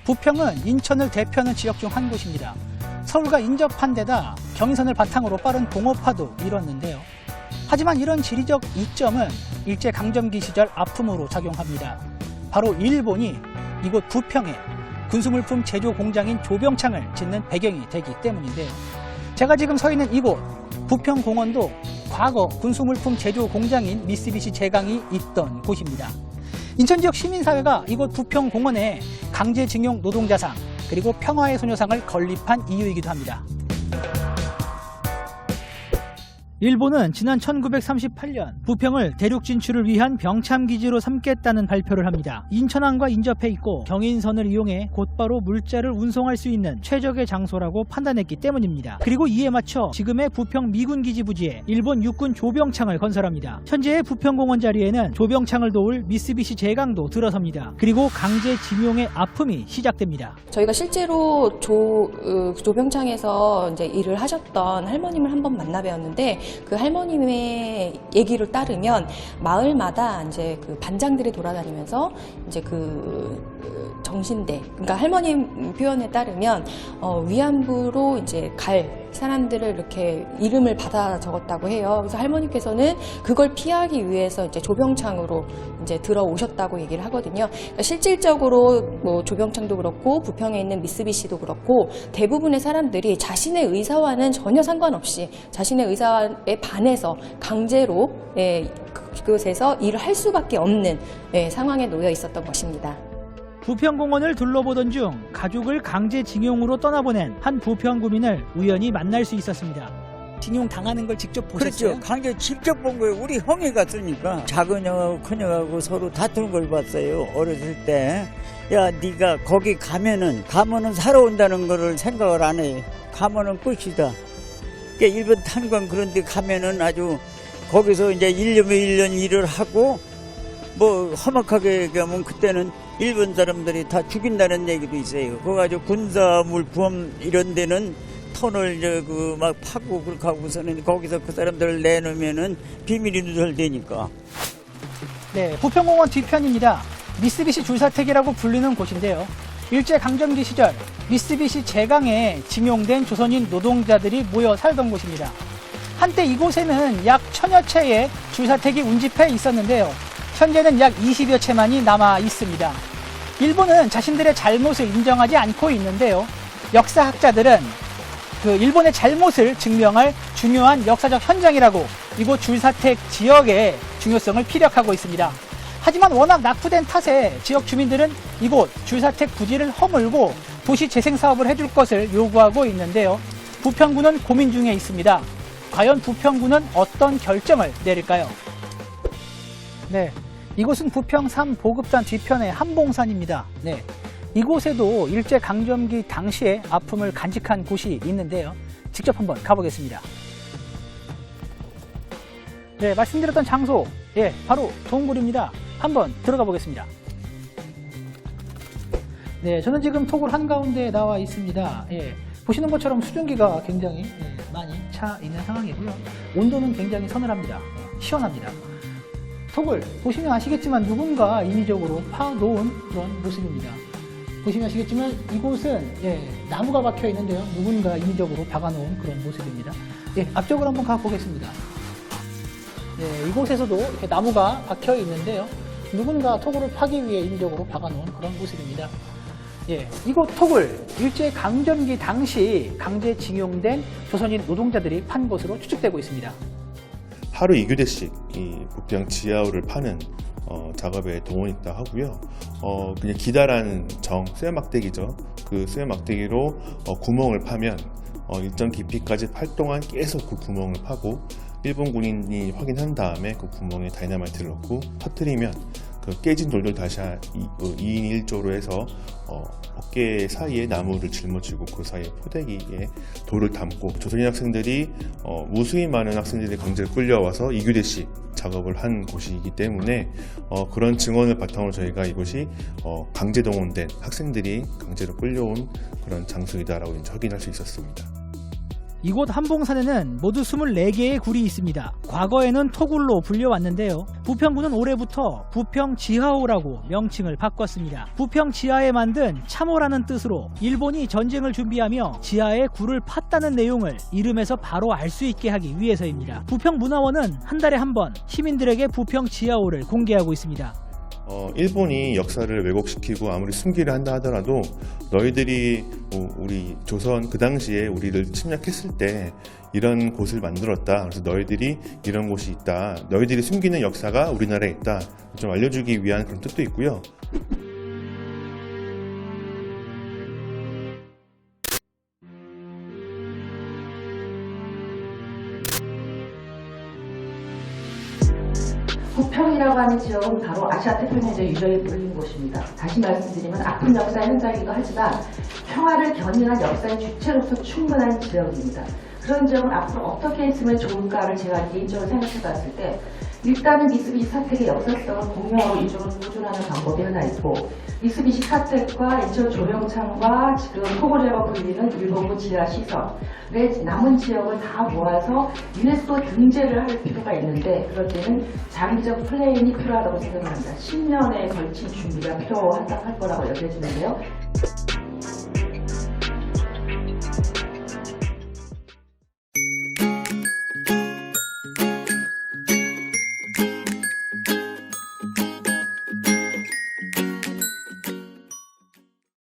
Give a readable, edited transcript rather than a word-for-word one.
부평은 인천을 대표하는 지역 중 한 곳입니다. 서울과 인접한 데다 경인선을 바탕으로 빠른 동업화도 이뤘는데요. 하지만 이런 지리적 이점은 일제강점기 시절 아픔으로 작용합니다. 바로 일본이 이곳 부평에 군수물품 제조 공장인 조병창을 짓는 배경이 되기 때문인데요. 제가 지금 서 있는 이곳 부평공원도 과거 군수물품 제조 공장인 미쓰비시 제강이 있던 곳입니다. 인천 지역 시민사회가 이곳 부평공원에 강제징용 노동자상 그리고 평화의 소녀상을 건립한 이유이기도 합니다. 일본은 지난 1938년 부평을 대륙 진출을 위한 병참기지로 삼겠다는 발표를 합니다. 인천항과 인접해 있고 경인선을 이용해 곧바로 물자를 운송할 수 있는 최적의 장소라고 판단했기 때문입니다. 그리고 이에 맞춰 지금의 부평 미군기지 부지에 일본 육군 조병창을 건설합니다. 현재의 부평공원 자리에는 조병창을 도울 미쓰비시 제강도 들어섭니다. 그리고 강제징용의 아픔이 시작됩니다. 저희가 실제로 조병창에서 이제 일을 하셨던 할머님을 한번 만나 뵈었는데 그 할머님의 얘기를 따르면 마을마다 이제 그 반장들이 돌아다니면서 이제 정신대, 그러니까 할머님 표현에 따르면 위안부로 이제 갈 사람들을 이렇게 이름을 받아 적었다고 해요. 그래서 할머니께서는 그걸 피하기 위해서 이제 조병창으로 이제 들어오셨다고 얘기를 하거든요. 그러니까 실질적으로 뭐 조병창도 그렇고 부평에 있는 미쓰비시도 그렇고 대부분의 사람들이 자신의 의사와는 전혀 상관없이 자신의 의사에 반해서 강제로 그곳에서 일을 할 수밖에 없는 상황에 놓여 있었던 것입니다. 부평공원을 둘러보던 중 가족을 강제징용으로 떠나보낸 한 부평구민을 우연히 만날 수 있었습니다. 징용 당하는 걸 직접 보셨어요? 그렇죠. 강제 직접 본 거예요. 우리 형이 갔으니까 작은 형하고 큰 형하고 서로 다투는 걸 봤어요. 어렸을 때. 야, 네가 거기 가면은 살아온다는 거를 생각을 안 해. 가면은 끝이다. 그러니까 일본 탄광 그런 데 가면은 아주 거기서 이제 1년 일을 하고 뭐 험악하게 가면 그때는 일본 사람들이 다 죽인다는 얘기도 있어요. 그거 가지고 군사물품 이런 데는 터널 막 파고 그렇게 하고서는 거기서 그 사람들을 내놓으면은 비밀이 누설되니까. 네, 부평공원 뒤편입니다. 미쓰비시 줄사택이라고 불리는 곳인데요. 일제강점기 시절 미쓰비시 제강에 징용된 조선인 노동자들이 모여 살던 곳입니다. 한때 이곳에는 약 1000여 채의 줄사택이 운집해 있었는데요. 현재는 약 20여 채만이 남아 있습니다. 일본은 자신들의 잘못을 인정하지 않고 있는데요. 역사학자들은 그 일본의 잘못을 증명할 중요한 역사적 현장이라고 이곳 줄사택 지역의 중요성을 피력하고 있습니다. 하지만 워낙 낙후된 탓에 지역 주민들은 이곳 줄사택 부지를 허물고 도시 재생 사업을 해줄 것을 요구하고 있는데요. 부평구는 고민 중에 있습니다. 과연 부평구는 어떤 결정을 내릴까요? 네, 이곳은 부평 3보급산 뒤편의 한봉산입니다. 네, 이곳에도 일제강점기 당시의 아픔을 간직한 곳이 있는데요. 직접 한번 가보겠습니다. 네, 말씀드렸던 장소, 바로 동굴입니다. 한번 들어가 보겠습니다. 네, 저는 지금 토굴 한가운데 나와 있습니다. 보시는 것처럼 수증기가 굉장히 많이 차 있는 상황이고요. 온도는 굉장히 서늘합니다. 시원합니다. 토굴 보시면 아시겠지만 누군가 인위적으로 파놓은 그런 모습입니다. 보시면 아시겠지만 이곳은 나무가 박혀 있는데요. 누군가 인위적으로 박아놓은 그런 모습입니다. 앞쪽으로 한번 가보겠습니다. 이곳에서도 이렇게 나무가 박혀 있는데요. 누군가 토굴을 파기 위해 인위적으로 박아놓은 그런 모습입니다. 이곳 토굴 일제강점기 당시 강제징용된 조선인 노동자들이 판 것으로 추측되고 있습니다. 하루 2교대씩 이 부평 지하우를 파는 작업에 동원했다 하고요. 그냥 기다란 쇠막대기죠. 그 쇠막대기로 구멍을 파면 일정 깊이까지 팔 동안 계속 그 구멍을 파고 일본 군인이 확인한 다음에 그 구멍에 다이너마이트를 넣고 터뜨리면 그 깨진 돌들 다시 2인 1조로 해서 어깨 사이에 나무를 짊어지고 그 사이에 포대기에 돌을 담고 조선인 학생들이 무수히 많은 학생들이 강제로 끌려와서 2교대씩 작업을 한 곳이기 때문에 그런 증언을 바탕으로 저희가 이곳이 강제 동원된 학생들이 강제로 끌려온 그런 장소이다라고 확인할 수 있었습니다. 이곳 한봉산에는 모두 24개의 굴이 있습니다. 과거에는 토굴로 불려왔는데요. 부평구는 올해부터 부평지하호라고 명칭을 바꿨습니다. 부평지하에 만든 참호라는 뜻으로 일본이 전쟁을 준비하며 지하에 굴을 팠다는 내용을 이름에서 바로 알 수 있게 하기 위해서입니다. 부평문화원은 한 달에 한 번 시민들에게 부평지하호를 공개하고 있습니다. 일본이 역사를 왜곡시키고 아무리 숨기려 한다 하더라도 너희들이 우리 조선 그 당시에 우리를 침략했을 때 이런 곳을 만들었다. 그래서 너희들이 이런 곳이 있다. 너희들이 숨기는 역사가 우리나라에 있다. 좀 알려주기 위한 그런 뜻도 있고요. 부평이라고 하는 지역은 바로 아시아 태평양의 유적에 불리는 곳입니다. 다시 말씀드리면 아픈 역사의 현장이기도 하지만 평화를 견인한 역사의 주체로서 충분한 지역입니다. 그런 지역은 앞으로 어떻게 했으면 좋을까를 제가 개인적으로 생각해 봤을 때 일단은 미쓰비시 사택의 역사성을 공유하고 이쪽을 보존하는 방법이 하나 있고 미쓰비시 사택과 인천 조명창과 지금 토굴이라고 불리는 일본부 지하시설의 남은 지역을 다 모아서 유네스코 등재를 할 필요가 있는데 그럴 때는 장기적 플랜이 필요하다고 생각합니다. 10년에 걸친 준비가 필요할 거라고 여겨지는데요.